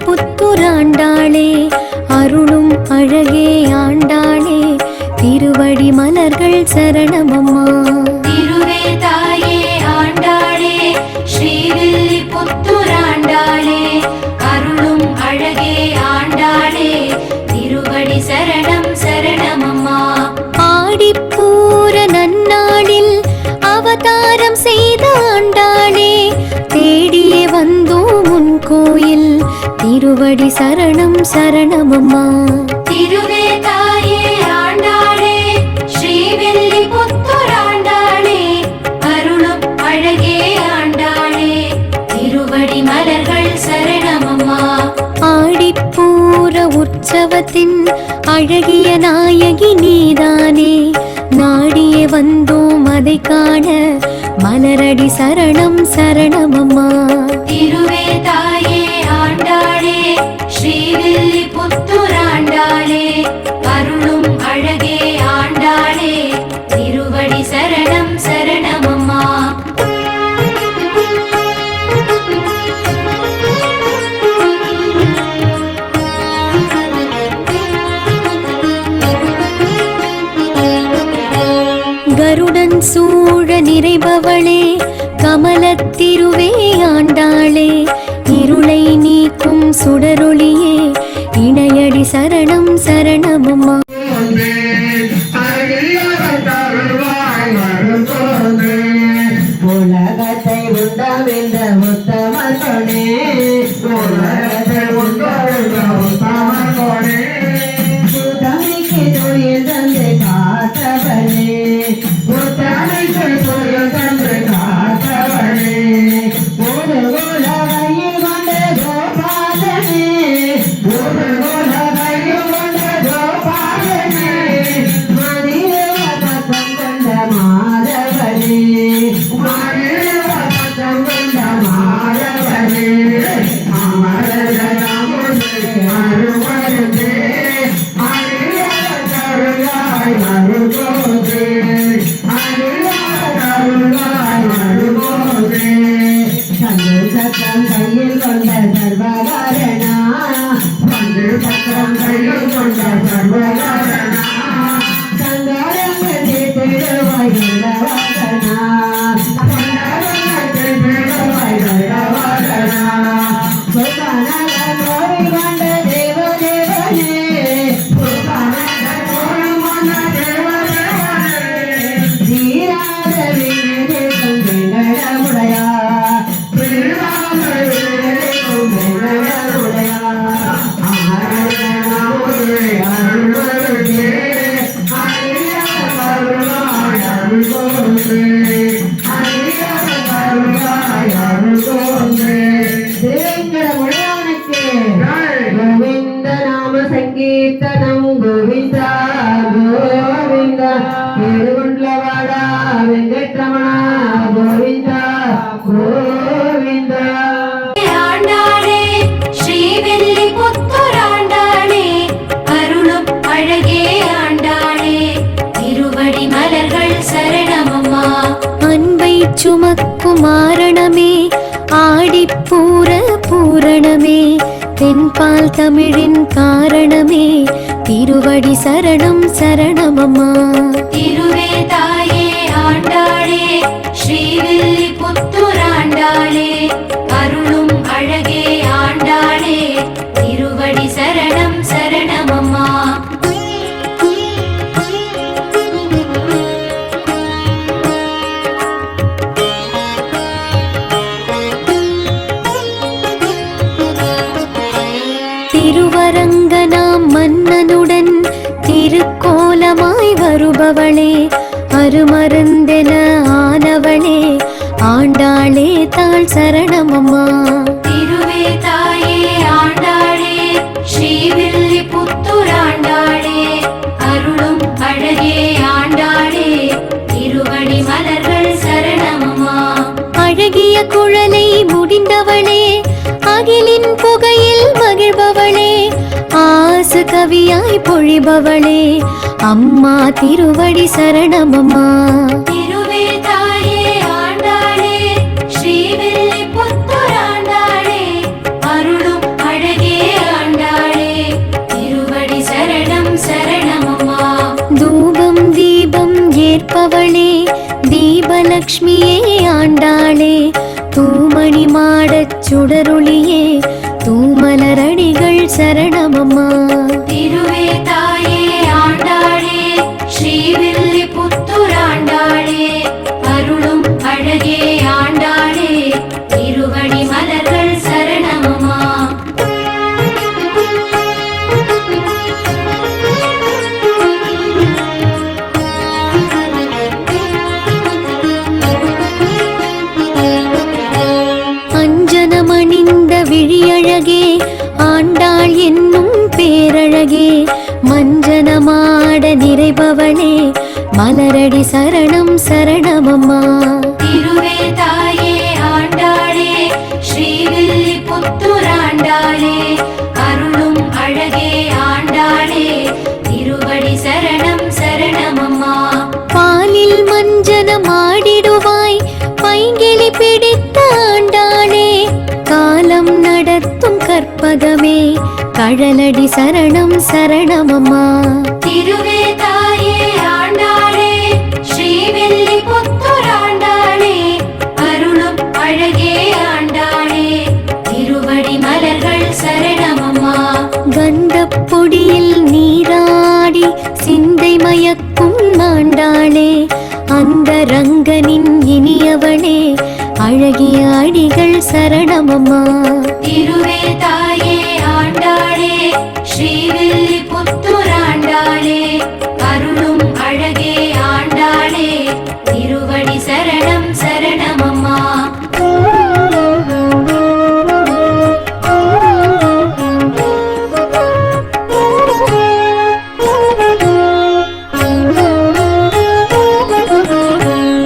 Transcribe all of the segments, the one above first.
புத்துராண்டாளே அருளும் அழகே ஆண்டாளே திருவடி மலர்கள் சரணமம்மா. திருவே தாயே ஆண்டாளே ஸ்ரீவில்லி புத்துராண்டாளே அருளும் அழகே ஆண்டாளே திருவடி சரணம் சரணமம்மா. ஆடிப்பூர நன்னாளில் அவதாரம் செய்த ஆண்டாளே தேடியே வந்தோம் உன் கோயில் திருவடி சரணம் சரணமம்மா. திருவே தாயே ஆண்டாளே ஸ்ரீவில்லி புத்துராண்டாளே அருளும் அழகே ஆண்டாளே திருவடி மலர்கள் சரணமம்மா. ஆடிப்பூர உற்சவத்தின் அழகிய நாயகி நீதானே நாடியே வந்தோம் அதை காண மலரடி சரணம் சரணமம்மா. திருவே தாயே ஆண்டாளே ஸ்ரீவில்லி புத்துராண்டாளே அருளும் அழகே ஆண்டாளே திருவடி சரணம் சரணமம்மா. கருடன் சூழ நிறைபவளே கமலத்திருவே ஆண்டாளே இருளை நீக்கும் சுடரொளியே இணையடி சரணம் சரணமம்மா. உலகத்தை உண்டவென்ற உத்தமனே புத்தமைக்கு தொழில் தந்து காத்தவனே ஒரு உலகையில் வந்த கோபாலனே சக்கரம் கையில் கொண்ட சர்வகாரணா சக்கரம் கையில் கொண்ட சர்வகாரணா சங்காரங்கள் தேடுவாய் கண்டவாகனா சங்காரங்கள் தேடுவாய் கண்டவாகனா சுகானோரி வந்த தேவ தேவனே தீராத வீடு கொண்டடமுடையா கோவிந்த நாம சங்கீர்த்தனம் கோவிந்த கோவிந்த ஏழுகுண்டலவாடா வெங்கட்ரமணா கோவிந்த கோவிந்த. ஆண்டாளே ஸ்ரீவில்லி புத்துராண்டாளே அருளும் அழகே ஆண்டாளே திருவடி மலர்கள் சரணமம்மா. அன்பை சுமக்கும் மாரணமே ஆடிப்பூர பூரணமே தென்பால் தமிழின் காரணமே திருவடி சரணம் சரணமம்மா. திருவே தாயே ஆண்டாளே ஸ்ரீவில்லி புத்துராண்டாளே அருளும் அழகே ஆண்டாளே திருவடி சரணம் சரணமம்மா. திருவரங்கனாம் மன்னனுடன் திருக்கோலமாய் வருபவளே அருமருந்தென ஆனவளே ஆண்டாளே தாள் சரணமம்மா. திருவே தாயே ஆண்டாளே ஸ்ரீவில்லி புத்துராண்டாளே அருளும் அழகே ஆண்டாளே திருவடி மலர்கள் சரணமம்மா. அழகிய குழலை முடிந்தவளே அகிலின் புகையில் மகிழ்பவளே ஆசு கவியாய் பொழிபவளே அம்மா திருவடி சரணமம்மா. திருவே தாயே ஆண்டாளே ஸ்ரீவில்லி புத்துராண்டாளே அருளும் அழகே ஆண்டாளே திருவடி சரணம் சரணமம்மா. தூபம் தீபம் ஏற்பவளே தீபலக்ஷ்மியே ஆண்டாளே தூமணி மாடச் சுடருளியே தூமலரடிகள் சரணமம்மா. திருவே தாயே ஆண்டாளே ஸ்ரீவில்லி புத்துராண்டாளே அருளும் அழகே ஆண்டாளே திருவடி மலர்கள் சரணமம்மா. அஞ்சனமணிந்த விழியழகே ஆண்டாள் என்னும் பேரழகே மஞ்சனமாட நிறைபவளே மலரடி சரணம் சரணமம்மா. திருவே தாயே ஆண்டாளே ஸ்ரீவில்லி புத்துராண்டாளே அருளும் அழகே ஆண்டாளே திருவடி சரணம் சரணமம்மா. பாலில் மஞ்சனமாடிடுவாய் பைங்கிளி பிடித்த ஆண்டாளே காலம் நடத்தும் கற்பகமே கழலடி சரணம் சரணமம்மா. திருவே தாயே ஆண்டாளே ஸ்ரீவில்லி புத்துராண்டாளே அருளும் அழகே ஆண்டாளே திருவடி மலர்கள் சரணமம்மா. கந்தப் பொடியில் நீராடி சிந்தை மயக்கும் ஆண்டாளே அந்த ரங்கனின் இனியவளே அழகிய அடிகள் சரணமம்மா. திருவே தாயே ஆண்டாளே ஸ்ரீவில்லி புத்துராண்டாளே அருளும் அழகே ஆண்டாளே திருவடி சரணம் சரணமம்மா.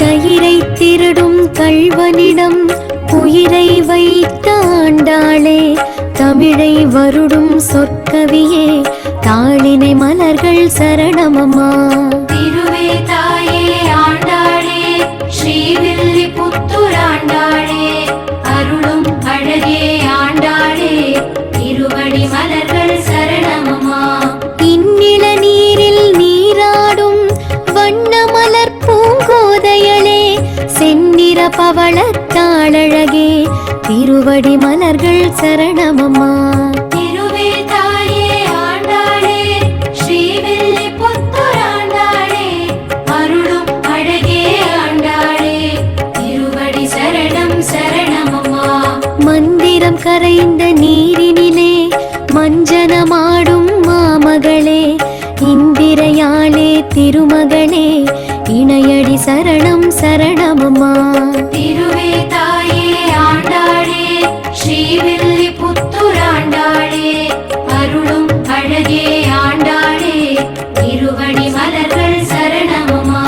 தயிரை திருடும் கள்வனிடம் உயிரை வைத்த ஆண்டாளே தமிழை வருடும் சொற்கவியே தாளினை மலர்கள் சரணமம்மா. திருவே தாயே ஆண்டாளே ஸ்ரீவில்லி புத்துராண்டாளே அருளும் அழகே ஆண்டாளே திருவடி மலர்கள் சரணமம்மா. இந்நில நீரில் நீராடும் வண்ண மலர் பூங்கோதையளே செந்நிற பவளத்தாளழகே திருவடி மலர்கள் சரணமம்மா. திருவே தாயே ஆண்டாளே ஸ்ரீவில்லி புத்துராண்டாளே அருளும் அழகே ஆண்டாளே திருவடி சரணம் சரணமம்மா. மந்திரம் கரைந்த நீரினிலே மஞ்சனமாடும் மாமகளே இந்திரையாளே திருமகளே இணையடி சரணம் சரணமம்மா. திருவே தாயே ஆண்டாளே ஸ்ரீவில்லி புத்துராண்டாளே அருளும் அழகே ஆண்டாளே திருவடி மலர்கள் சரணமம்மா.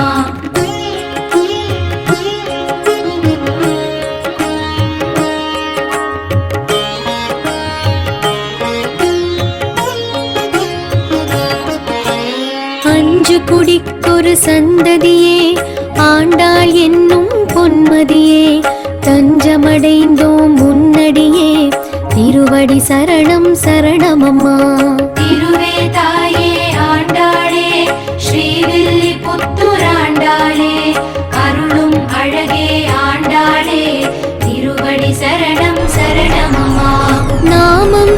அஞ்சு குடிக்கொரு சந்ததியே ஆண்டாள் என்னும் பொன்மதியே தஞ்சமடைந்தோம் முன்னடியே திருவடி சரணம் சரணமம்மா. திருவே தாயே ஆண்டாளே ஸ்ரீவில்லி புத்துராண்டாளே அருளும் அழகே ஆண்டாளே திருவடி சரணம் சரணமம்மா. நாமம்